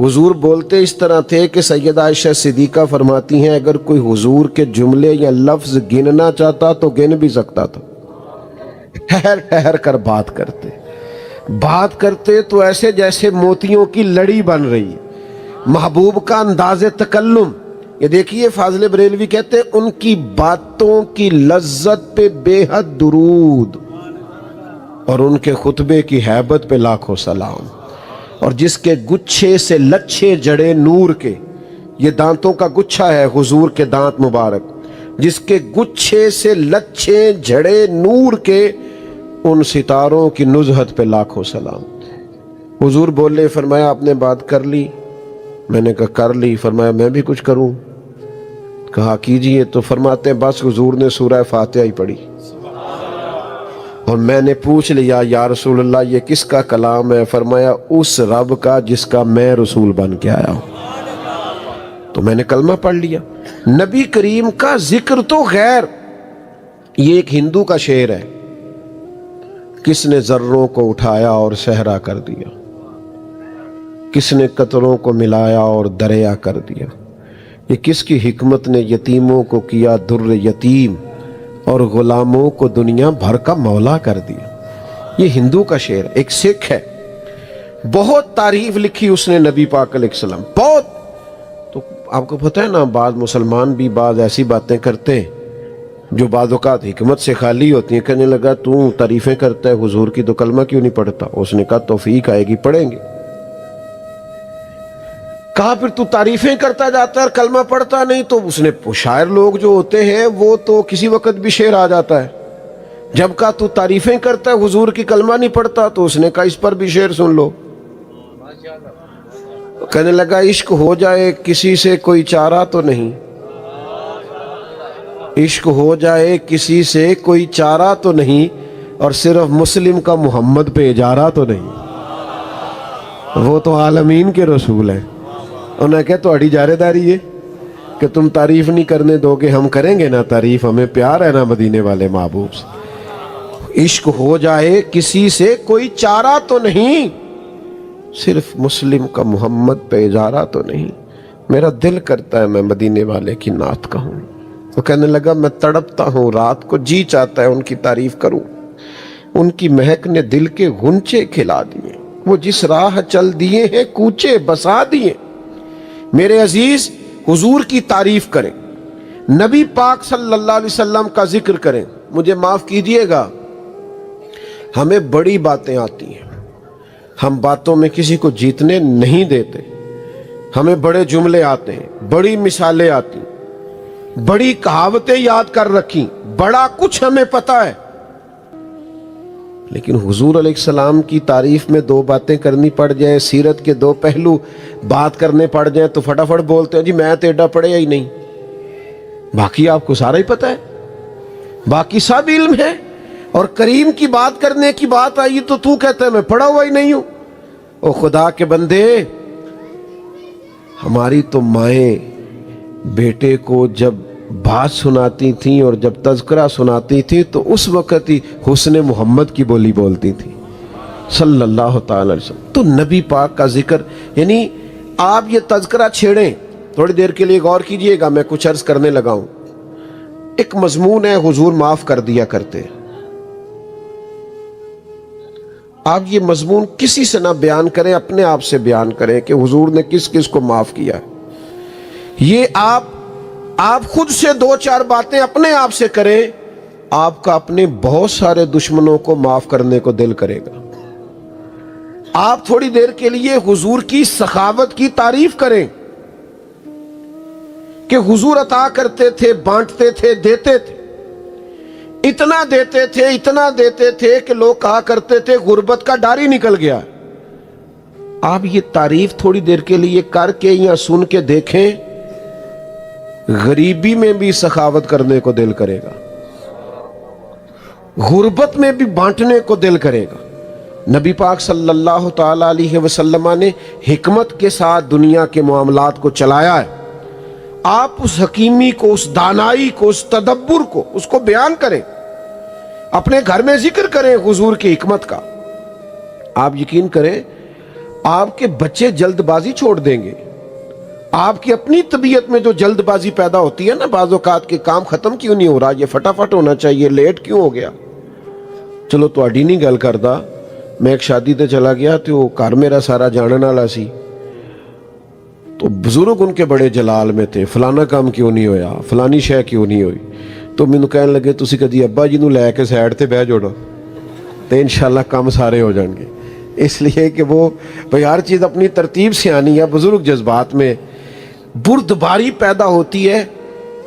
حضور بولتے اس طرح تھے کہ سیدہ عائشہ صدیقہ فرماتی ہیں اگر کوئی حضور کے جملے یا لفظ گننا چاہتا تو گن بھی سکتا تھا. ٹھہر ٹھہر کر بات کرتے تو ایسے جیسے موتیوں کی لڑی بن رہی ہے. محبوب کا انداز تکلم یہ دیکھیے، فاضل بریلوی کہتے ہیں ان کی باتوں کی لذت پہ بے حد درود اور ان کے خطبے کی ہیبت پہ لاکھوں سلام. اور جس کے گچھے سے لچھے جڑے نور کے، یہ دانتوں کا گچھا ہے حضور کے دانت مبارک، جس کے گچھے سے لچھے جڑے نور کے، ان ستاروں کی نزہت پہ لاکھوں سلام. حضور بولے، فرمایا آپ نے بات کر لی؟ میں نے کہا کر لی. فرمایا میں بھی کچھ کروں؟ کہا کیجئے. تو فرماتے ہیں بس حضور نے سورہ فاتحہ ہی پڑھی اور میں نے پوچھ لیا یا رسول اللہ یہ کس کا کلام ہے؟ فرمایا اس رب کا جس کا میں رسول بن کے آیا ہوں. تو میں نے کلمہ پڑھ لیا. نبی کریم کا ذکر تو غیر. یہ ایک ہندو کا شعر ہے، کس نے ذروں کو اٹھایا اور صحرا کر دیا، کس نے قطروں کو ملایا اور دریا کر دیا، یہ کس کی حکمت نے یتیموں کو کیا در یتیم اور غلاموں کو دنیا بھر کا مولا کر دیا. یہ ہندو کا شعر. ایک سکھ ہے، بہت تعریف لکھی اس نے نبی پاک علیہ السلام، بہت. تو آپ کو پتہ ہے نا بعض مسلمان بھی بعض ایسی باتیں کرتے ہیں جو بعض اوقات حکمت سے خالی ہوتی ہیں. کہنے لگا تو تعریفیں کرتا ہے حضور کی تو کلمہ کیوں نہیں پڑھتا؟ اس نے کہا توفیق آئے گی پڑھیں گے. کہا پھر تو تعریفیں کرتا جاتا ہے اور کلمہ پڑھتا نہیں؟ تو اس نے شاعر لوگ جو ہوتے ہیں وہ تو کسی وقت بھی شعر آ جاتا ہے. جب کہا تو تعریفیں کرتا ہے حضور کی کلمہ نہیں پڑھتا، تو اس نے کہا اس پر بھی شعر سن لو. کہنے لگا عشق ہو جائے کسی سے کوئی چارہ تو نہیں، عشق ہو جائے کسی سے کوئی چارہ تو نہیں، اور صرف مسلم کا محمد پہ اجارہ تو نہیں. وہ تو عالمین کے رسول ہیں. انہوں نے کہا تو اڑی جارے داری ہے کہ تم تعریف نہیں کرنے دو گے، ہم کریں گے نا تعریف، ہمیں پیار ہے نا مدینے والے محبوب سے. عشق ہو جائے کسی سے کوئی چارہ تو نہیں، صرف مسلم کا محمد پہ اجارہ تو نہیں. میرا دل کرتا ہے میں مدینے والے کی نعت کہوں. وہ کہنے لگا میں تڑپتا ہوں رات کو، جی چاہتا ہے ان کی تعریف کروں. ان کی مہک نے دل کے غنچے کھلا دیے، وہ جس راہ چل دیے ہیں کوچے بسا دیے. میرے عزیز حضور کی تعریف کریں، نبی پاک صلی اللہ علیہ وسلم کا ذکر کریں. مجھے معاف کیجئے گا، ہمیں بڑی باتیں آتی ہیں، ہم باتوں میں کسی کو جیتنے نہیں دیتے. ہمیں بڑے جملے آتے ہیں، بڑی مثالیں آتی ہیں، بڑی کہاوتیں یاد کر رکھی، بڑا کچھ ہمیں پتہ ہے. لیکن حضور علیہ السلام کی تعریف میں دو باتیں کرنی پڑ جائیں، سیرت کے دو پہلو بات کرنے پڑ جائیں تو فٹافٹ بولتے ہیں جی میں تو ایڈا پڑھے ہی نہیں. باقی آپ کو سارا ہی پتہ ہے، باقی سب علم ہے. اور کریم کی بات کرنے کی بات آئی تو کہتا ہے میں پڑھا ہوا ہی نہیں ہوں. او خدا کے بندے، ہماری تو مائیں بیٹے کو جب بات سناتی تھیں اور جب تذکرہ سناتی تھی تو اس وقت ہی حسن محمد کی بولی بولتی تھی صلی اللہ تعالی علیہ وسلم. تو نبی پاک کا ذکر، یعنی آپ یہ تذکرہ چھیڑیں. تھوڑی دیر کے لیے غور کیجئے گا، میں کچھ عرض کرنے لگا ہوں. ایک مضمون ہے حضور معاف کر دیا کرتے. آپ یہ مضمون کسی سے نہ بیان کریں، اپنے آپ سے بیان کریں کہ حضور نے کس کس کو معاف کیا. یہ آپ خود سے دو چار باتیں اپنے آپ سے کریں، آپ کا اپنے بہت سارے دشمنوں کو معاف کرنے کو دل کرے گا. آپ تھوڑی دیر کے لیے حضور کی سخاوت کی تعریف کریں کہ حضور عطا کرتے تھے، بانٹتے تھے، دیتے تھے. اتنا دیتے تھے کہ لوگ کہا کرتے تھے غربت کا ڈار ہی نکل گیا. آپ یہ تعریف تھوڑی دیر کے لیے کر کے یا سن کے دیکھیں، غریبی میں بھی سخاوت کرنے کو دل کرے گا، غربت میں بھی بانٹنے کو دل کرے گا. نبی پاک صلی اللہ تعالی علیہ وسلم نے حکمت کے ساتھ دنیا کے معاملات کو چلایا ہے. آپ اس حکیمی کو، اس دانائی کو، اس تدبر کو، اس کو بیان کریں، اپنے گھر میں ذکر کریں حضور کی حکمت کا. آپ یقین کریں آپ کے بچے جلد بازی چھوڑ دیں گے. آپ کی اپنی طبیعت میں جو جلد بازی پیدا ہوتی ہے نا، بعض اوقات کے کام ختم کیوں نہیں ہو رہا، یہ فٹافٹ ہونا چاہیے، لیٹ کیوں ہو گیا. چلو تواڈی نہیں گل کردا، میں ایک شادی تے چلا گیا تو وہ گھر میرا سارا جانن والا سی، تو بزرگ ان کے بڑے جلال میں تھے، فلانا کام کیوں نہیں ہویا، فلانی شے کیوں نہیں ہوئی. تو مینوں کہن لگے تسی کدی ابا جی نو لے کے سائڈ تے بہ جوڑو تے انشاءاللہ کام سارے ہو جان گے. اس لیے کہ وہ بھئی ہر چیز اپنی ترتیب سے آنی ہے. بزرگ جذبات میں بردباری پیدا ہوتی ہے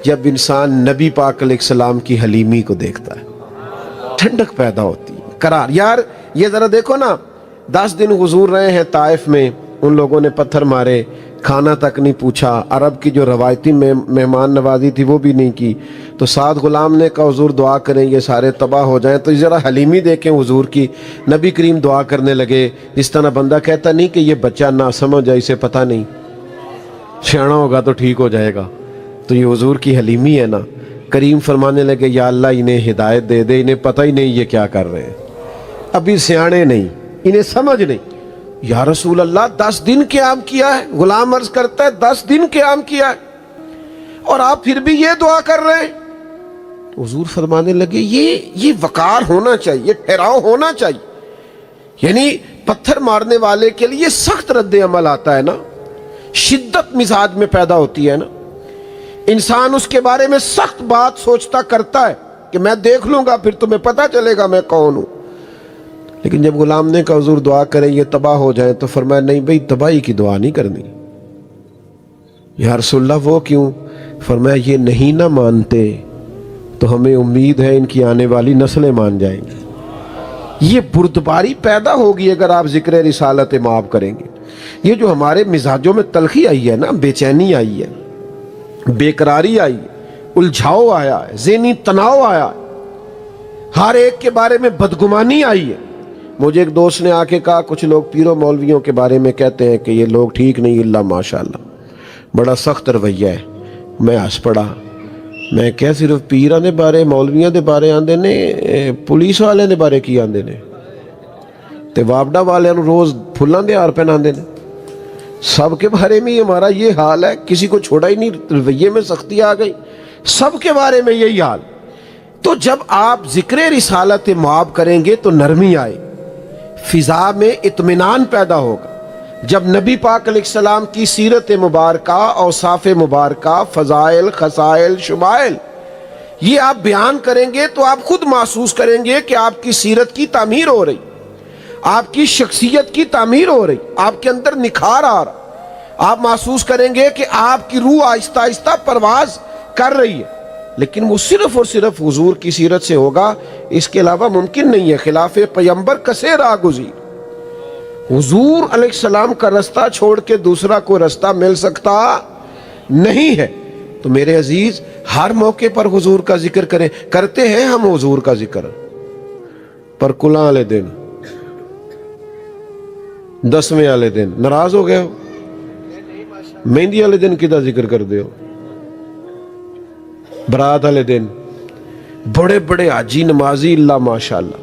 جب انسان نبی پاک علیہ السلام کی حلیمی کو دیکھتا ہے، ٹھنڈک پیدا ہوتی ہے، قرار. یار یہ ذرا دیکھو نا، 10 دن حضور رہے ہیں طائف میں، ان لوگوں نے پتھر مارے، کھانا تک نہیں پوچھا، عرب کی جو روایتی مہمان نوازی تھی وہ بھی نہیں کی. تو سعد غلام نے کہا حضور دعا کریں یہ سارے تباہ ہو جائیں. تو ذرا حلیمی دیکھیں حضور کی. نبی کریم دعا کرنے لگے. اس طرح بندہ کہتا نہیں کہ یہ بچہ نہ سمجھ ہے، اسے پتہ نہیں، سیانا ہوگا تو ٹھیک ہو جائے گا. تو یہ حضور کی حلیمی ہے نا. کریم فرمانے لگے یا اللہ انہیں ہدایت دے دے، انہیں پتہ ہی نہیں یہ کیا کر رہے ہیں، ابھی سیانے نہیں، انہیں سمجھ نہیں. یا رسول اللہ 10 دن قیام کیا ہے، غلام عرض کرتا ہے 10 دن قیام کیا ہے اور آپ پھر بھی یہ دعا کر رہے ہیں. حضور فرمانے لگے یہ وقار ہونا چاہیے، ٹھہراؤ ہونا چاہیے. یعنی پتھر مارنے والے کے لیے سخت رد عمل آتا ہے نا، شدت مزاج میں پیدا ہوتی ہے نا، انسان اس کے بارے میں سخت بات سوچتا کرتا ہے کہ میں دیکھ لوں گا پھر تمہیں پتہ چلے گا میں کون ہوں. لیکن جب غلام نے کہا حضور دعا کریں یہ تباہ ہو جائیں، تو فرمایا نہیں بھئی تباہی کی دعا نہیں کرنی. یا رسول اللہ وہ کیوں؟ فرمایا یہ نہیں نہ مانتے تو ہمیں امید ہے ان کی آنے والی نسلیں مان جائیں گی. یہ بردباری پیدا ہوگی اگر آپ ذکر رسالت مآب کریں گے. یہ جو ہمارے مزاجوں میں تلخی آئی ہے نا، بے چینی آئی ہے، بے قراری آئی ہے، الجھاؤ آیا ہے، ذہنی تناؤ آیا ہے، ہر ایک کے بارے میں بدگمانی آئی ہے. مجھے ایک دوست نے آ کے کہا کچھ لوگ پیروں مولویوں کے بارے میں کہتے ہیں کہ یہ لوگ ٹھیک نہیں، اللہ ماشاءاللہ بڑا سخت رویہ ہے. میں ہنس پڑا. میں کیا صرف پیراں دے بارے مولویاں دے بارے آندے نے، پولیس والے دے بارے کی آندے نے، تے وابڈا والے نو روز پھلاں دے ہار پہناندے نے. سب کے بارے میں ہمارا یہ حال ہے، کسی کو چھوڑا ہی نہیں، رویے میں سختی آ گئی، سب کے بارے میں یہی حال. تو جب آپ ذکر رسالت مآب کریں گے تو نرمی آئے، فضا میں اطمینان پیدا ہوگا. جب نبی پاک علیہ السلام کی سیرت مبارکہ، اوصاف مبارکہ، فضائل، خصائل، شمائل یہ آپ بیان کریں گے تو آپ خود محسوس کریں گے کہ آپ کی سیرت کی تعمیر ہو رہی، آپ کی شخصیت کی تعمیر ہو رہی، آپ کے اندر نکھار آ رہا. آپ محسوس کریں گے کہ آپ کی روح آہستہ آہستہ پرواز کر رہی ہے. لیکن وہ صرف اور صرف حضور کی سیرت سے ہوگا، اس کے علاوہ ممکن نہیں ہے. خلاف پیمبر کسے راہ گزیر، حضور علیہ السلام کا رستہ چھوڑ کے دوسرا کوئی رستہ مل سکتا نہیں ہے. تو میرے عزیز ہر موقع پر حضور کا ذکر کریں. کرتے ہیں ہم حضور کا ذکر، پر کلاں والے دن، 10ویں والے دن ناراض ہو گئے ہو، مہندی والے دن کدا ذکر کر دے ہو، برات والے دن بڑے بڑے حاجی نمازی اللہ ماشاءاللہ،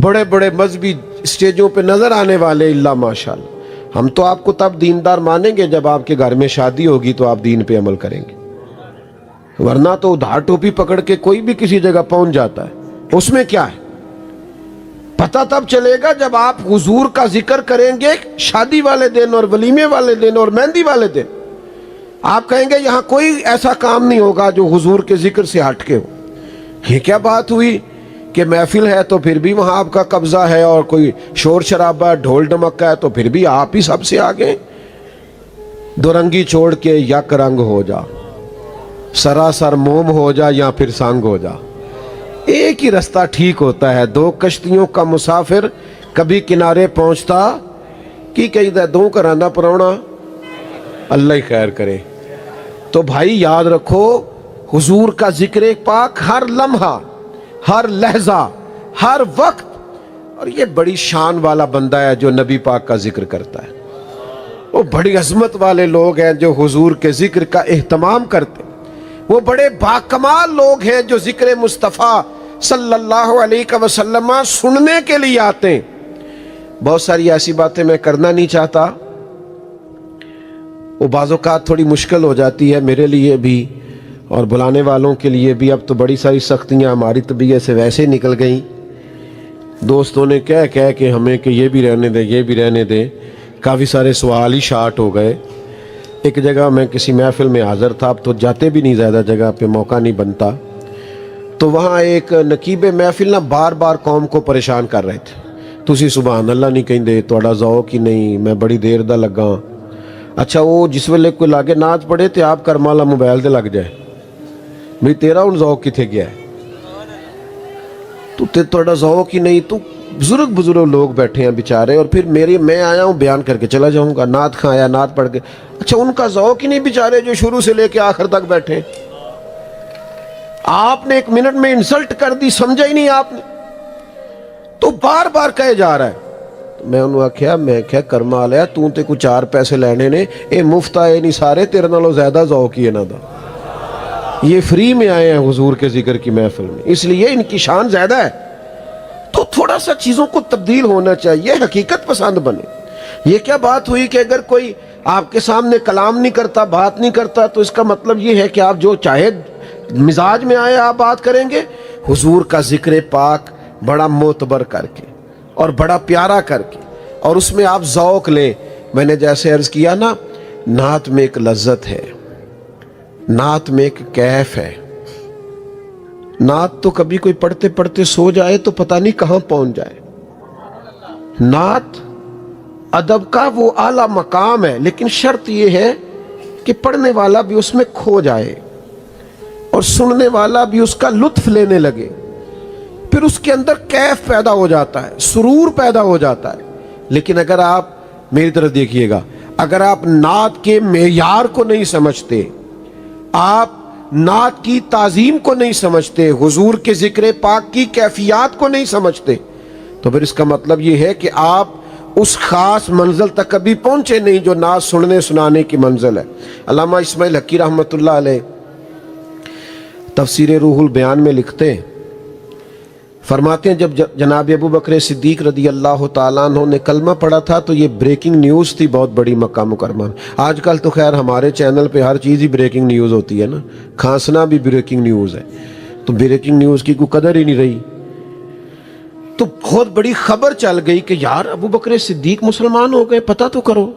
بڑے بڑے مذہبی اسٹیجوں پہ نظر آنے والے اللہ ماشاءاللہ. ہم تو آپ کو تب دیندار مانیں گے جب آپ کے گھر میں شادی ہوگی تو آپ دین پہ عمل کریں گے، ورنہ تو ادھار ٹوپی پکڑ کے کوئی بھی کسی جگہ پہنچ جاتا ہے. اس میں کیا ہے؟ پتہ تب چلے گا جب آپ حضور کا ذکر کریں گے شادی والے دن اور ولیمے والے دن اور مہندی والے دن. آپ کہیں گے یہاں کوئی ایسا کام نہیں ہوگا جو حضور کے ذکر سے ہٹ کے ہو. یہ کیا بات ہوئی کہ محفل ہے تو پھر بھی وہاں آپ کا قبضہ ہے، اور کوئی شور شرابہ ڈھول ڈمکا ہے تو پھر بھی آپ ہی سب سے آگے. دو رنگی چھوڑ کے یک رنگ ہو جا، سراسر موم ہو جا یا پھر سنگ ہو جا. ایک ہی رستہ ٹھیک ہوتا ہے. دو کشتیوں کا مسافر کبھی کنارے پہنچتا کی کہی دا دو کرانا پرونا، اللہ ہی خیر کرے. تو بھائی یاد رکھو حضور کا ذکر پاک ہر لمحہ، ہر لحظہ، ہر وقت. اور یہ بڑی شان والا بندہ ہے جو نبی پاک کا ذکر کرتا ہے. وہ بڑی عظمت والے لوگ ہیں جو حضور کے ذکر کا اہتمام کرتے ہیں. وہ بڑے باکمال لوگ ہیں جو ذکر مصطفیٰ صلی اللہ علیہ وسلم سننے کے لیے آتے ہیں. بہت ساری ایسی باتیں میں کرنا نہیں چاہتا، وہ بعض اوقات تھوڑی مشکل ہو جاتی ہے میرے لیے بھی اور بلانے والوں کے لیے بھی۔ اب تو بڑی ساری سختیاں ہماری طبیعت سے ویسے ہی نکل گئیں، دوستوں نے کہہ کہ ہمیں کہ یہ بھی رہنے دیں یہ بھی رہنے دیں، کافی سارے سوال ہی شارٹ ہو گئے۔ ایک جگہ میں کسی محفل میں حاضر تھا، اب تو جاتے بھی نہیں زیادہ جگہ پہ، موقع نہیں بنتا، تو وہاں ایک نقیب محفل نہ بار بار قوم کو پریشان کر رہے تھے، تسی سبحان اللہ نہیں کہیں دے، توڑا ذوق ہی نہیں، میں بڑی دیر دا لگا۔ اچھا وہ جس ویلے کوئی لاگے ناچ پڑے تے آپ کرمالا موبائل دے لگ جائے، بھئی تیرا ان ذوق کتھے گیا ہے، تو توڑا ذوق ہی نہیں۔ تو بزرگ لوگ بیٹھے ہیں بیچارے، اور پھر میں آیا ہوں بیان کر کے چلا جاؤں گا، نعت خاں آیا نعت پڑھ کے، اچھا ان کا ذوق ہی نہیں بیچارے جو شروع سے لے کے آخر تک بیٹھے، آپ نے ایک منٹ میں انسلٹ کر دی، سمجھا ہی نہیں آپ نے، تو بار بار کہے جا رہا ہے۔ میں انہوں آکھیا میں کہا کرما لیا تو تے کو 4 پیسے لینے نے، اے مفت آئے نہیں سارے، تیرے نالوں زیادہ ذوق ہی ہے نا دا، یہ فری میں آئے ہیں حضور کے ذکر کی محفل میں، اس لیے ان کی شان زیادہ ہے۔ تو تھوڑا سا چیزوں کو تبدیل ہونا چاہیے، حقیقت پسند بنے۔ یہ کیا بات ہوئی کہ اگر کوئی آپ کے سامنے کلام نہیں کرتا، بات نہیں کرتا، تو اس کا مطلب یہ ہے کہ آپ جو چاہے مزاج میں آئے آپ بات کریں گے؟ حضور کا ذکر پاک بڑا معتبر کر کے اور بڑا پیارا کر کے، اور اس میں آپ ذوق لیں۔ میں نے جیسے عرض کیا نا، نعت میں ایک لذت ہے، نعت میں ایک کیف ہے۔ نعت تو کبھی کوئی پڑھتے پڑھتے سو جائے تو پتہ نہیں کہاں پہنچ جائے۔ نعت ادب کا وہ اعلیٰ مقام ہے، لیکن شرط یہ ہے کہ پڑھنے والا بھی اس میں کھو جائے اور سننے والا بھی اس کا لطف لینے لگے، پھر اس کے اندر کیف پیدا ہو جاتا ہے، سرور پیدا ہو جاتا ہے۔ لیکن اگر آپ میری طرف دیکھیے گا، اگر آپ نعت کے معیار کو نہیں سمجھتے، آپ نعت کی تعظیم کو نہیں سمجھتے، حضور کے ذکر پاک کی کیفیات کو نہیں سمجھتے، تو پھر اس کا مطلب یہ ہے کہ آپ اس خاص منزل تک کبھی پہنچے نہیں جو نعت سننے سنانے کی منزل ہے۔ علامہ اسماعیل حقی رحمۃ اللہ علیہ تفسیر روح البیان میں لکھتے ہیں، فرماتے ہیں جب جناب ابو بکر صدیق رضی اللہ تعالیٰ عنہ نے کلمہ پڑھا تھا تو یہ بریکنگ نیوز تھی بہت بڑی مکہ مکرمہ میں۔ آج کل تو خیر ہمارے چینل پہ ہر چیز ہی بریکنگ نیوز ہوتی ہے نا، کھانسنا بھی بریکنگ نیوز ہے، تو بریکنگ نیوز کی کوئی قدر ہی نہیں رہی۔ تو بہت بڑی خبر چل گئی کہ یار ابو بکر صدیق مسلمان ہو گئے، پتہ تو کرو۔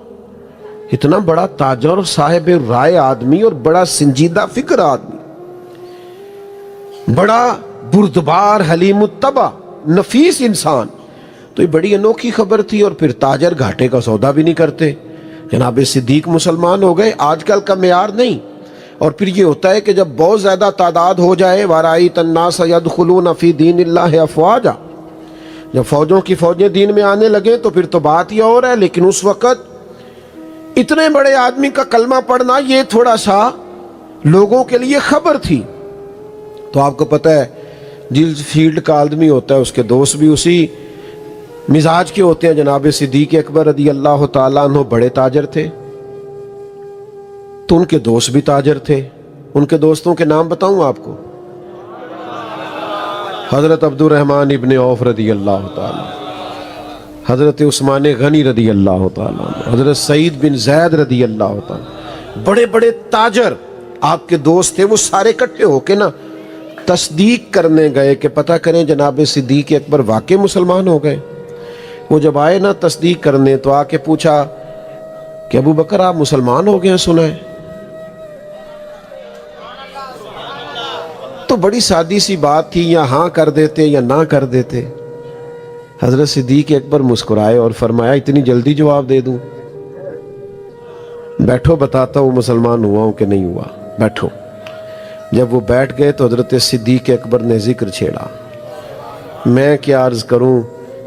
اتنا بڑا تاجر اور صاحب رائے آدمی اور بڑا سنجیدہ فکر آدمی، بڑا بردبار حلیم الطبع نفیس انسان، تو یہ بڑی انوکھی خبر تھی۔ اور پھر تاجر گھاٹے کا سودا بھی نہیں کرتے، جناب صدیق مسلمان ہو گئے، آج کل کا معیار نہیں۔ اور پھر یہ ہوتا ہے کہ جب بہت زیادہ تعداد ہو جائے، وَرَأَيْتَ النَّاسَ يَدْخُلُونَ فِي دِينِ اللَّهِ أَفْوَاجًا، جب فوجوں کی فوجیں دین میں آنے لگے تو پھر تو بات ہی اور ہے۔ لیکن اس وقت اتنے بڑے آدمی کا کلمہ پڑھنا یہ تھوڑا سا لوگوں کے لیے خبر تھی۔ تو آپ کو پتہ ہے جس فیلڈ کا آدمی ہوتا ہے اس کے دوست بھی اسی مزاج کے ہوتے ہیں۔ جناب صدیق اکبر رضی اللہ تعالیٰ عنہ بڑے تاجر تھے، تو ان کے دوست بھی تاجر تھے۔ ان کے دوستوں کے نام بتاؤں آپ کو، حضرت عبد الرحمن ابن عوف رضی اللہ تعالیٰ، حضرت عثمان غنی رضی اللہ تعالیٰ، حضرت سعید بن زید رضی اللہ تعالیٰ، بڑے بڑے تاجر آپ کے دوست تھے۔ وہ سارے اکٹھے ہو کے نا تصدیق کرنے گئے کہ پتہ کریں جناب صدیق اکبر واقعی مسلمان ہو گئے۔ وہ جب آئے نا تصدیق کرنے تو آ کے پوچھا کہ ابو بکر آپ مسلمان ہو گئے ہیں سنا ہے؟ تو بڑی سادی سی بات تھی، یا ہاں کر دیتے یا نہ کر دیتے۔ حضرت صدیق اکبر مسکرائے اور فرمایا اتنی جلدی جواب دے دوں؟ بیٹھو بتاتا ہوں مسلمان ہوا ہوں کہ نہیں ہوا، بیٹھو۔ جب وہ بیٹھ گئے تو حضرت صدیق اکبر نے ذکر چھیڑا۔ میں کیا عرض کروں،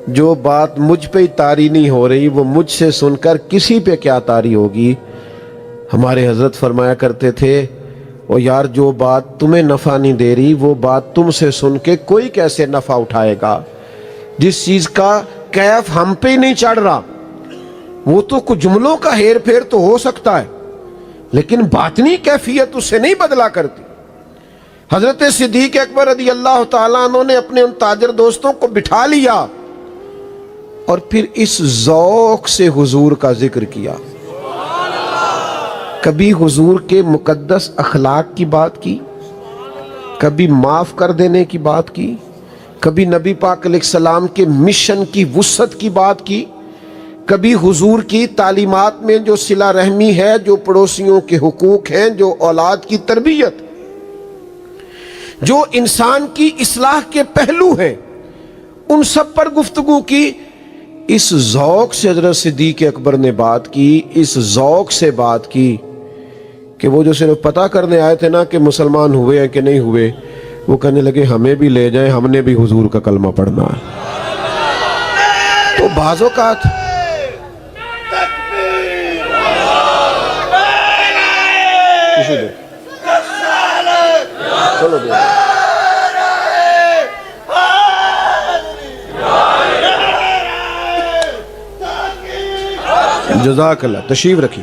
جو بات مجھ پہ ہی طاری نہیں ہو رہی وہ مجھ سے سن کر کسی پہ کیا طاری ہوگی۔ ہمارے حضرت فرمایا کرتے تھے، او یار جو بات تمہیں نفع نہیں دے رہی وہ بات تم سے سن کے کوئی کیسے نفع اٹھائے گا؟ جس چیز کا کیف ہم پہ ہی نہیں چڑھ رہا، وہ تو کچھ جملوں کا ہیر پھیر تو ہو سکتا ہے لیکن باطنی کیفیت اس سے نہیں بدلا کرتی۔ حضرت صدیق اکبر رضی اللہ تعالیٰ عنہ نے اپنے ان تاجر دوستوں کو بٹھا لیا اور پھر اس ذوق سے حضور کا ذکر کیا. کبھی حضور کے مقدس اخلاق کی بات کی، کبھی معاف کر دینے کی بات کی، کبھی نبی پاک علیہ السلام کے مشن کی وسعت کی بات کی، کبھی حضور کی تعلیمات میں جو صلہ رحمی ہے، جو پڑوسیوں کے حقوق ہیں، جو اولاد کی تربیت، جو انسان کی اصلاح کے پہلو ہیں، ان سب پر گفتگو کی. اس ذوق سے حضرت صدیق اکبر نے بات کی، اس ذوق سے بات کی کہ وہ جو صرف پتہ کرنے آئے تھے نا کہ مسلمان ہوئے ہیں کہ نہیں ہوئے، وہ کہنے لگے ہمیں بھی لے جائیں، ہم نے بھی حضور کا کلمہ پڑھنا ہے. تو بعض اوقات چلو دے جزاک اللہ. تشریف رکھی.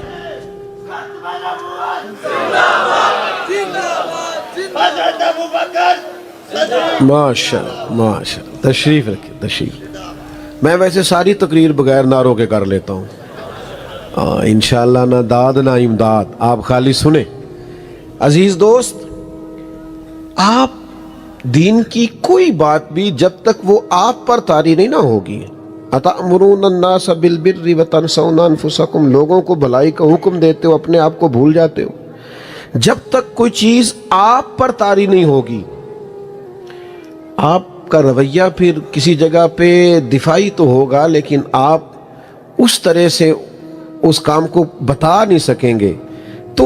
ماشاء اللہ تشریف رکھی. تشریف. میں ویسے ساری تقریر بغیر نعروں کے کر لیتا ہوں. انشاءاللہ نہ داد نہ امداد، آپ خالی سنیں. عزیز دوست، آپ دین کی کوئی بات بھی جب تک وہ آپ پر طاری نہیں نہ ہوگی، اَتَأْمُرُونَ النَّاسَ بِالْبِرِّ وَتَنْسَوْنَ أَنفُسَكُمْ، لوگوں کو بھلائی کا حکم دیتے ہو، اپنے آپ کو بھول جاتے ہو. جب تک کوئی چیز آپ پر طاری نہیں ہوگی، آپ کا رویہ پھر کسی جگہ پہ دفاعی تو ہوگا، لیکن آپ اس طرح سے اس کام کو بتا نہیں سکیں گے. تو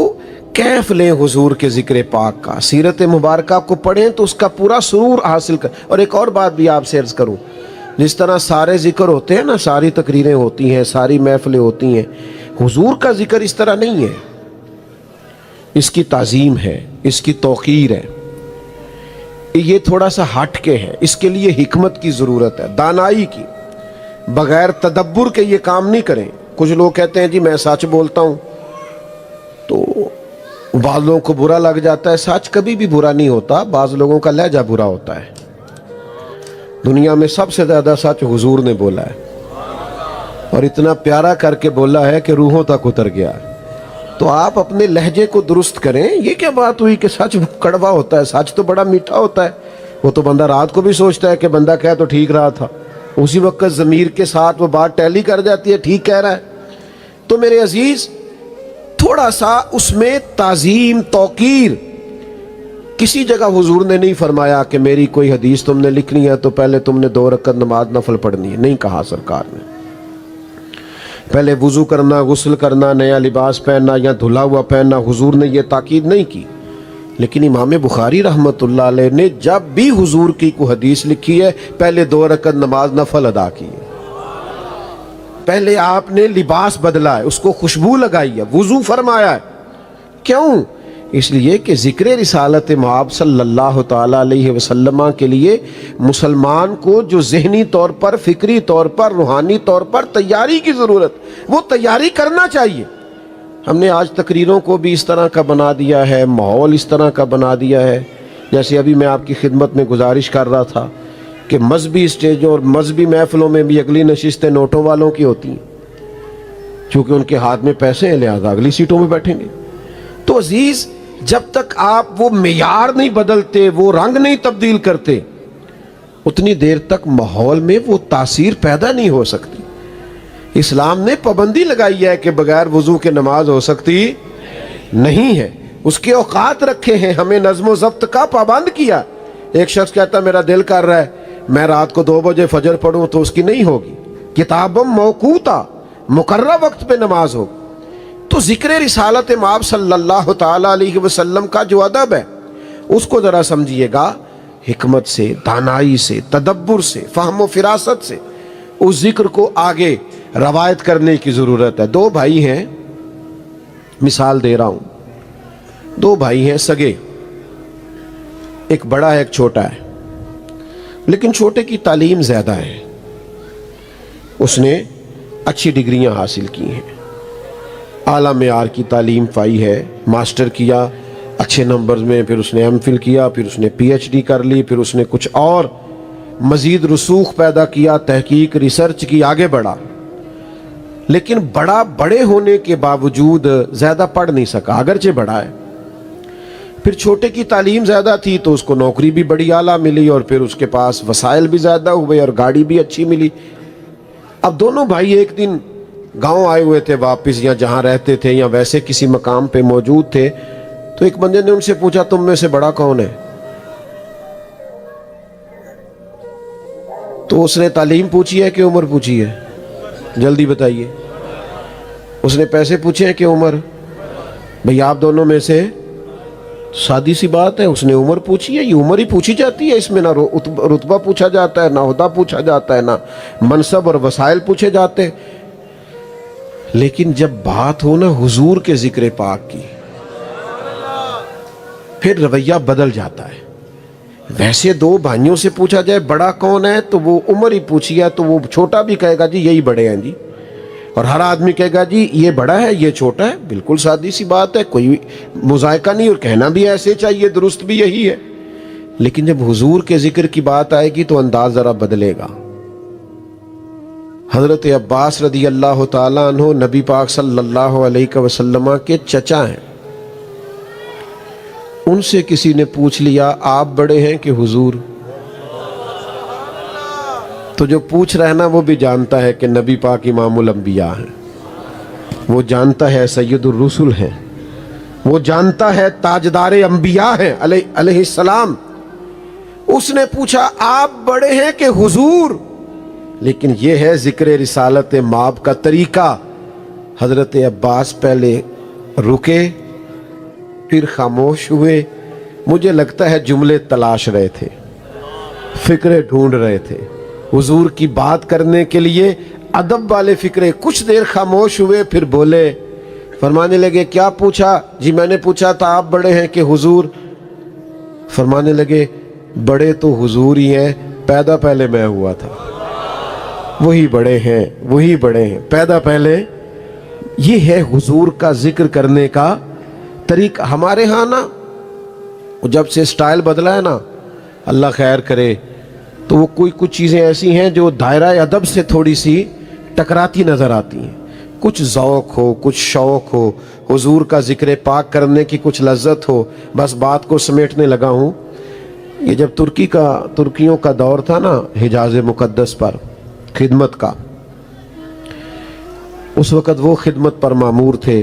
کیف لیں حضور کے ذکر پاک کا، سیرت مبارکہ کو پڑھیں تو اس کا پورا سرور حاصل کر. اور ایک اور بات بھی آپ سے عرض کروں، جس طرح سارے ذکر ہوتے ہیں نا، ساری تقریریں ہوتی ہیں، ساری محفلیں ہوتی ہیں، حضور کا ذکر اس طرح نہیں ہے. اس کی تعظیم ہے، اس کی توقیر ہے، یہ تھوڑا سا ہٹ کے ہے. اس کے لیے حکمت کی ضرورت ہے، دانائی کی. بغیر تدبر کے یہ کام نہیں کریں. کچھ لوگ کہتے ہیں جی میں سچ بولتا ہوں، تو بعض لوگوں کو برا لگ جاتا ہے. سچ کبھی بھی برا نہیں ہوتا، بعض لوگوں کا لہجہ برا ہوتا ہے. دنیا میں سب سے زیادہ سچ حضور نے بولا ہے، اور اتنا پیارا کر کے بولا ہے کہ روحوں تک اتر گیا. تو آپ اپنے لہجے کو درست کریں. یہ کیا بات ہوئی کہ سچ کڑوا ہوتا ہے؟ سچ تو بڑا میٹھا ہوتا ہے. وہ تو بندہ رات کو بھی سوچتا ہے کہ بندہ کہہ تو ٹھیک رہا تھا، اسی وقت ضمیر کے ساتھ وہ بات ٹیلی کر جاتی ہے، ٹھیک کہہ رہا ہے. تو میرے عزیز، تھوڑا سا اس میں تعظیم، توقیر. کسی جگہ حضور نے نہیں فرمایا کہ میری کوئی حدیث تم نے لکھنی ہے تو پہلے تم نے 2 رکعت نماز نفل پڑھنی ہے. نہیں کہا سرکار نے. پہلے وضو کرنا، غسل کرنا، نیا لباس پہننا یا دھلا ہوا پہننا، حضور نے یہ تاکید نہیں کی. لیکن امام بخاری رحمۃ اللہ علیہ نے جب بھی حضور کی کوئی حدیث لکھی ہے، پہلے 2 رکعت نماز نفل ادا کی ہے. پہلے آپ نے لباس بدلا ہے، اس کو خوشبو لگائی ہے، وضو فرمایا ہے. کیوں؟ اس لیے کہ ذکر رسالت مآب صلی اللہ تعالی علیہ وسلم کے لیے مسلمان کو جو ذہنی طور پر، فکری طور پر، روحانی طور پر تیاری کی ضرورت، وہ تیاری کرنا چاہیے. ہم نے آج تقریروں کو بھی اس طرح کا بنا دیا ہے، ماحول اس طرح کا بنا دیا ہے. جیسے ابھی میں آپ کی خدمت میں گزارش کر رہا تھا کہ مذہبی اسٹیجوں اور مذہبی محفلوں میں بھی اگلی نشستیں نوٹوں والوں کی ہوتی ہیں، چونکہ ان کے ہاتھ میں پیسے ہیں، لہذا اگلی سیٹوں میں بیٹھیں گے. تو عزیز، جب تک آپ وہ معیار نہیں بدلتے، وہ رنگ نہیں تبدیل کرتے، اتنی دیر تک ماحول میں وہ تاثیر پیدا نہیں ہو سکتی. اسلام نے پابندی لگائی ہے کہ بغیر وضو کے نماز ہو سکتی نہیں ہے. اس کے اوقات رکھے ہیں، ہمیں نظم و ضبط کا پابند کیا. ایک شخص کہتا میرا دل کر رہا ہے میں رات کو 2 بجے فجر پڑھوں، تو اس کی نہیں ہوگی. کتابم موقوتا، مقررہ وقت پہ نماز ہو. تو ذکر رسالت مآب صلی اللہ تعالی علیہ وسلم کا جو ادب ہے، اس کو ذرا سمجھیے گا. حکمت سے، دانائی سے، تدبر سے، فہم و فراست سے اس ذکر کو آگے روایت کرنے کی ضرورت ہے. 2 بھائی ہیں، مثال دے رہا ہوں. 2 بھائی ہیں سگے، ایک بڑا ہے ایک چھوٹا ہے، لیکن چھوٹے کی تعلیم زیادہ ہے. اس نے اچھی ڈگریاں حاصل کی ہیں، اعلیٰ معیار کی تعلیم پائی ہے، ماسٹر کیا اچھے نمبرز میں، پھر اس نے ایم فل کیا، پھر اس نے پی ایچ ڈی کر لی، پھر اس نے کچھ اور مزید رسوخ پیدا کیا، تحقیق ریسرچ کی، آگے بڑھا، لیکن بڑے ہونے کے باوجود زیادہ پڑھ نہیں سکا، اگرچہ بڑھا ہے۔ پھر چھوٹے کی تعلیم زیادہ تھی تو اس کو نوکری بھی بڑی اعلیٰ ملی، اور پھر اس کے پاس وسائل بھی زیادہ ہوئے اور گاڑی بھی اچھی ملی۔ اب دونوں بھائی ایک دن گاؤں آئے ہوئے تھے واپس، یا جہاں رہتے تھے یا ویسے کسی مقام پہ موجود تھے، تو ایک بندے نے ان سے پوچھا تم میں سے بڑا کون ہے؟ تو اس نے تعلیم پوچھی ہے کہ عمر پوچھی ہے؟ جلدی بتائیے۔ اس نے پیسے پوچھے ہیں کہ عمر؟ بھئی آپ دونوں میں سے، سادی سی بات ہے، اس نے عمر پوچھی ہے، یہ عمر ہی پوچھی جاتی ہے، اس میں نہ رتبہ پوچھا جاتا ہے، نہ عہدہ پوچھا جاتا ہے، نہ منصب اور وسائل پوچھے جاتے ہیں۔ لیکن جب بات ہو نا حضور کے ذکر پاک کی، پھر رویہ بدل جاتا ہے۔ ویسے دو بھائیوں سے پوچھا جائے بڑا کون ہے تو وہ عمر ہی پوچھی ہے، تو وہ چھوٹا بھی کہے گا جی یہی بڑے ہیں جی، اور ہر آدمی کہے گا جی یہ بڑا ہے یہ چھوٹا ہے۔ بالکل سادی سی بات ہے، کوئی مذائقہ نہیں، اور کہنا بھی ایسے چاہیے، درست بھی یہی ہے۔ لیکن جب حضور کے ذکر کی بات آئے گی تو انداز ذرا بدلے گا۔ حضرت عباس رضی اللہ تعالیٰ عنہ نبی پاک صلی اللہ علیہ وسلم کے چچا ہیں۔ ان سے کسی نے پوچھ لیا آپ بڑے ہیں کہ حضور؟ تو جو پوچھ رہا ہے نا وہ بھی جانتا ہے کہ نبی پاک امام الانبیاء ہیں، وہ جانتا ہے سید الرسل ہیں، وہ جانتا ہے تاجدار انبیاء ہیں علیہ السلام۔ اس نے پوچھا آپ بڑے ہیں کہ حضور؟ لیکن یہ ہے ذکر رسالت ماب کا طریقہ۔ حضرت عباس پہلے رکے، پھر خاموش ہوئے، مجھے لگتا ہے جملے تلاش رہے تھے، فکرے ڈھونڈ رہے تھے حضور کی بات کرنے کے لیے، ادب والے فکرے۔ کچھ دیر خاموش ہوئے، پھر بولے، فرمانے لگے کیا پوچھا؟ جی میں نے پوچھا تھا آپ بڑے ہیں کہ حضور؟ فرمانے لگے بڑے تو حضور ہی ہیں، پیدا پہلے میں ہوا تھا، وہی بڑے ہیں، وہی بڑے ہیں، پیدا پہلے۔ یہ ہے حضور کا ذکر کرنے کا طریقہ۔ ہمارے ہاں نا جب سے سٹائل بدلا ہے نا، اللہ خیر کرے، تو وہ کچھ چیزیں ایسی ہیں جو دائرہ ادب سے تھوڑی سی ٹکراتی نظر آتی ہیں۔ کچھ ذوق ہو، کچھ شوق ہو، حضور کا ذکر پاک کرنے کی کچھ لذت ہو، بس بات کو سمیٹنے لگا ہوں۔ یہ جب ترکیوں کا دور تھا نا حجاز مقدس پر خدمت کا، اس وقت وہ خدمت پر مامور تھے،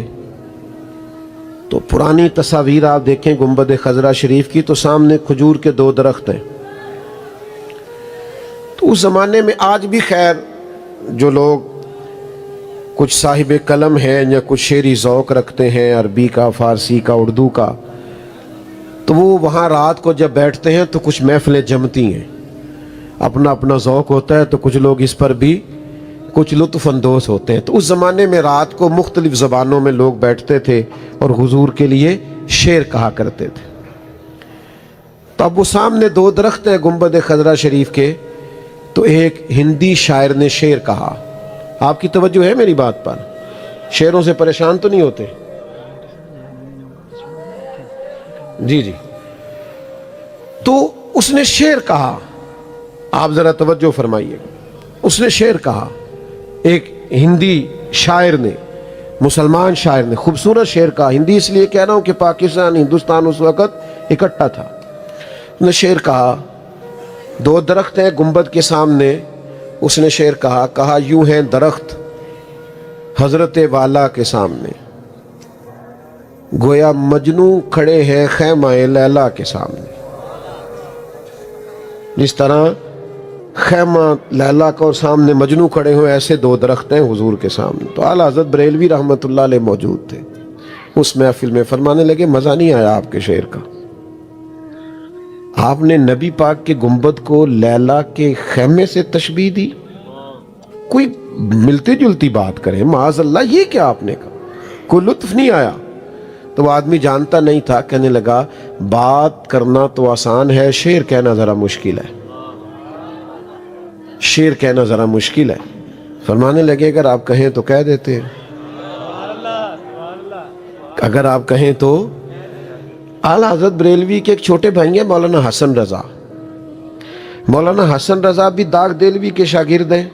تو پرانی تصاویر آپ دیکھیں گنبد خضرا شریف کی، تو سامنے کھجور کے 2 درخت ہیں۔ تو اس زمانے میں آج بھی خیر جو لوگ کچھ صاحب قلم ہیں یا کچھ شعری ذوق رکھتے ہیں، عربی کا، فارسی کا، اردو کا، تو وہ وہاں رات کو جب بیٹھتے ہیں تو کچھ محفلیں جمتی ہیں، اپنا اپنا ذوق ہوتا ہے، تو کچھ لوگ اس پر بھی کچھ لطف اندوز ہوتے ہیں۔ تو اس زمانے میں رات کو مختلف زبانوں میں لوگ بیٹھتے تھے اور حضور کے لیے شعر کہا کرتے تھے۔ تو اب وہ سامنے 2 درخت ہیں گنبد خضرا شریف کے، تو ایک ہندی شاعر نے شعر کہا۔ آپ کی توجہ ہے میری بات پر؟ شعروں سے پریشان تو نہیں ہوتے؟ جی جی۔ تو اس نے شعر کہا، آپ ذرا توجہ فرمائیے۔ اس نے شعر کہا، ایک ہندی شاعر نے، مسلمان شاعر نے، خوبصورت شعر کہا۔ ہندی اس لیے کہہ رہا ہوں کہ پاکستان ہندوستان اس وقت اکٹھا تھا۔ اس نے شعر کہا، 2 درخت ہیں گنبد کے سامنے۔ اس نے شعر کہا یوں ہیں درخت حضرت والا کے سامنے، گویا مجنوں کھڑے ہیں خیمہ لیلا کے سامنے۔ جس طرح خیمہ لیلا کا اور سامنے مجنوں کھڑے ہوئے، ایسے 2 درخت ہیں حضور کے سامنے۔ تو اعلیٰ حضرت بریلوی رحمۃ اللہ علیہ موجود تھے اس محفل میں، فرمانے لگے مزہ نہیں آیا آپ کے شعر کا، آپ نے نبی پاک کے گنبد کو لیلا کے خیمے سے تشبیہ دی، کوئی ملتی جلتی بات کریں، معاذ اللہ یہ کیا آپ نے کہا، کوئی لطف نہیں آیا۔ تو وہ آدمی جانتا نہیں تھا، کہنے لگا بات کرنا تو آسان ہے، شعر کہنا ذرا مشکل ہے، شعر کہنا ذرا مشکل ہے۔ فرمانے لگے اگر آپ کہیں تو کہہ دیتے، اگر آپ کہیں تو۔ اعلیٰ حضرت بریلوی کے ایک چھوٹے بھائی ہیں مولانا حسن رضا، مولانا حسن رضا بھی داغ دہلوی کے شاگرد ہیں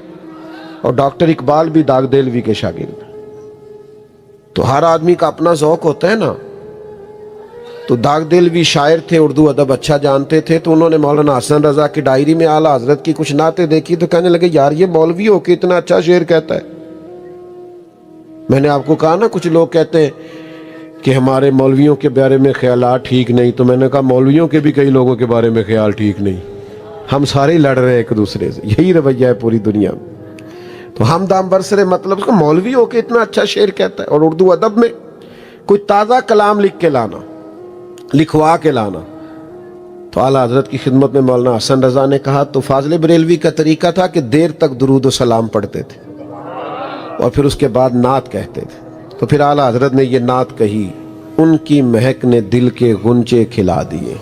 اور ڈاکٹر اقبال بھی داغ دہلوی کے شاگرد ہیں۔ تو ہر آدمی کا اپنا ذوق ہوتا ہے نا۔ تو داغ دہلوی شاعر تھے، اردو ادب اچھا جانتے تھے، تو انہوں نے مولانا حسن رضا کی ڈائری میں اعلیٰ حضرت کی کچھ نعتیں دیکھی تو کہنے لگے یار یہ مولوی ہو کے اتنا اچھا شعر کہتا ہے۔ میں نے آپ کو کہا نا کچھ لوگ کہتے ہیں کہ ہمارے مولویوں کے بارے میں خیالات ٹھیک نہیں، تو میں نے کہا مولویوں کے بھی کئی لوگوں کے بارے میں خیال ٹھیک نہیں، ہم سارے لڑ رہے ہیں ایک دوسرے سے، یہی رویہ ہے پوری دنیا میں۔ تو ہم دام برسرے مطلب اس کو مولوی ہو کے اتنا اچھا شعر کہتا ہے۔ اور اردو ادب میں کوئی تازہ کلام لکھ کے لانا، لکھوا کے لانا۔ تو اعلیٰ حضرت کی خدمت میں مولانا حسن رضا نے کہا تو فاضل بریلوی کا طریقہ تھا کہ دیر تک درود و سلام پڑھتے تھے اور پھر اس کے بعد نعت کہتے تھے۔ تو پھر اعلیٰ حضرت نے یہ نعت کہی، ان کی مہک نے دل کے غنچے کھلا دیے۔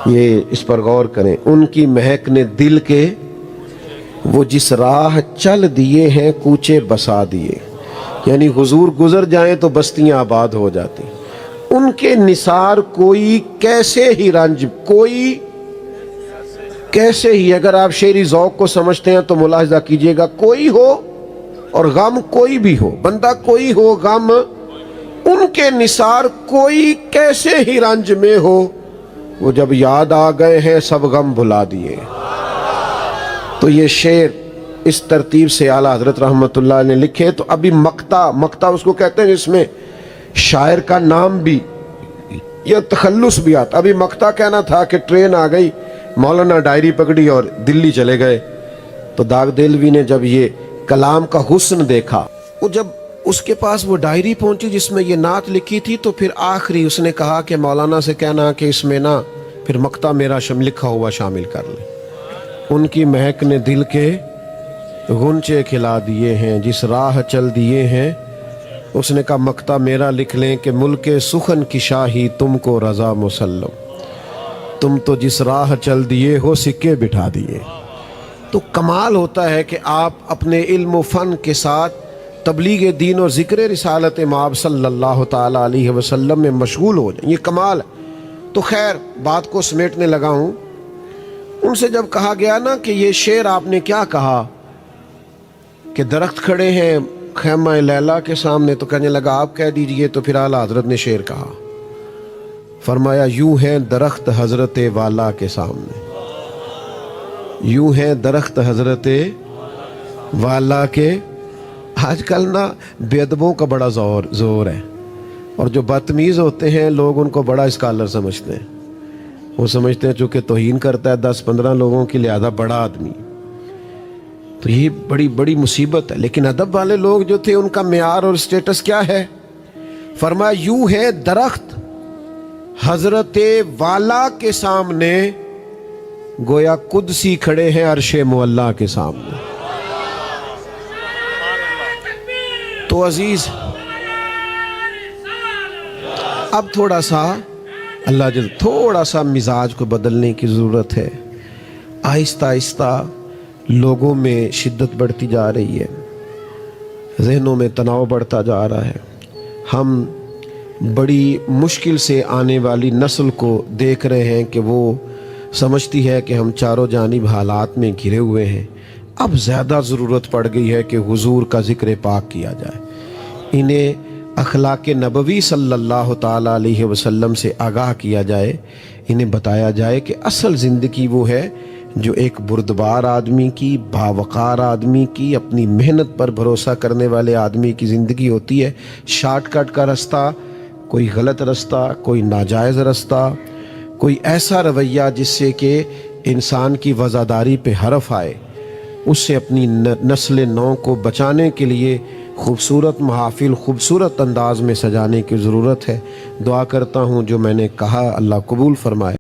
یہ اس پر غور کریں، ان کی مہک نے دل کے، وہ جس راہ چل دیے ہیں کوچے بسا دیے، یعنی حضور گزر جائیں تو بستیاں آباد ہو جاتی۔ ان کے نثار کوئی کیسے ہی رنج، کوئی کیسے ہی، اگر آپ شعری ذوق کو سمجھتے ہیں تو ملاحظہ کیجئے گا، کوئی ہو اور غم کوئی بھی ہو، بندہ کوئی ہو غم، ان کے نثار کوئی کیسے ہی رنج میں ہو، وہ جب یاد آ گئے ہیں سب غم بھلا دیے۔ تو یہ شعر اس ترتیب سے اعلیٰ حضرت رحمت اللہ نے لکھے۔ تو ابھی مقطع اس کو کہتے ہیں جس میں شاعر کا نام بھی یا تخلص بھی آتا۔ ابھی مقطع کہنا تھا کہ ٹرین آ گئی، مولانا ڈائری پکڑی اور دلی چلے گئے۔ تو داغ دہلوی نے جب یہ کلام کا حسن دیکھا، وہ جب اس کے پاس وہ ڈائری پہنچی جس میں یہ نعت لکھی تھی، تو پھر آخری اس نے کہا کہ مولانا سے کہنا کہ اس میں نا پھر مقطع میرا لکھا ہوا شامل کر لیں۔ ان کی مہک نے دل کے غنچے کھلا دیے ہیں، جس راہ چل دیے ہیں، اس نے کہا مقطع میرا لکھ لیں کہ ملک سخن کی شاہی تم کو رضا مسلم، تم تو جس راہ چل دیے ہو سکے بٹھا دیے۔ تو کمال ہوتا ہے کہ آپ اپنے علم و فن کے ساتھ تبلیغ دین اور ذکر رسالت مآب صلی اللہ تعالیٰ علیہ وسلم میں مشغول ہو جائیں، یہ کمال ہے۔ تو خیر بات کو سمیٹنے لگا ہوں۔ ان سے جب کہا گیا نا کہ یہ شعر آپ نے کیا کہا کہ درخت کھڑے ہیں خیمہ لیلا کے سامنے، تو کہنے لگا آپ کہہ دیجئے۔ تو پھر اعلیٰ حضرت نے شعر کہا، فرمایا یوں ہیں درخت حضرت والا کے سامنے، یوں ہیں درخت حضرت والا کے۔ آج کل نا بے ادبوں کا بڑا زور ہے، اور جو بدتمیز ہوتے ہیں لوگ ان کو بڑا اسکالر سمجھتے ہیں۔ وہ سمجھتے ہیں چونکہ توہین کرتا ہے 10-15 لوگوں کی، لہذا بڑا آدمی۔ تو یہ بڑی مصیبت ہے۔ لیکن ادب والے لوگ جو تھے ان کا معیار اور سٹیٹس کیا ہے؟ فرمایا یوں ہے درخت حضرت والا کے سامنے، گویا قدسی کھڑے ہیں عرش معلیٰ کے سامنے۔ تو عزیز اب تھوڑا سا تھوڑا سا مزاج کو بدلنے کی ضرورت ہے۔ آہستہ آہستہ لوگوں میں شدت بڑھتی جا رہی ہے، ذہنوں میں تناؤ بڑھتا جا رہا ہے۔ ہم بڑی مشکل سے آنے والی نسل کو دیکھ رہے ہیں کہ وہ سمجھتی ہے کہ ہم چاروں جانب حالات میں گھرے ہوئے ہیں۔ اب زیادہ ضرورت پڑ گئی ہے کہ حضور کا ذکر پاک کیا جائے، انہیں اخلاق نبوی صلی اللہ تعالیٰ علیہ وسلم سے آگاہ کیا جائے، انہیں بتایا جائے کہ اصل زندگی وہ ہے جو ایک بردبار آدمی کی، باوقار آدمی کی، اپنی محنت پر بھروسہ کرنے والے آدمی کی زندگی ہوتی ہے۔ شارٹ کٹ کا رستہ، کوئی غلط رستہ، کوئی ناجائز رستہ، کوئی ایسا رویہ جس سے کہ انسان کی وزاداری پہ حرف آئے، اس سے اپنی نسل نو کو بچانے کے لیے خوبصورت محافل خوبصورت انداز میں سجانے کی ضرورت ہے۔ دعا کرتا ہوں جو میں نے کہا اللہ قبول فرمائے۔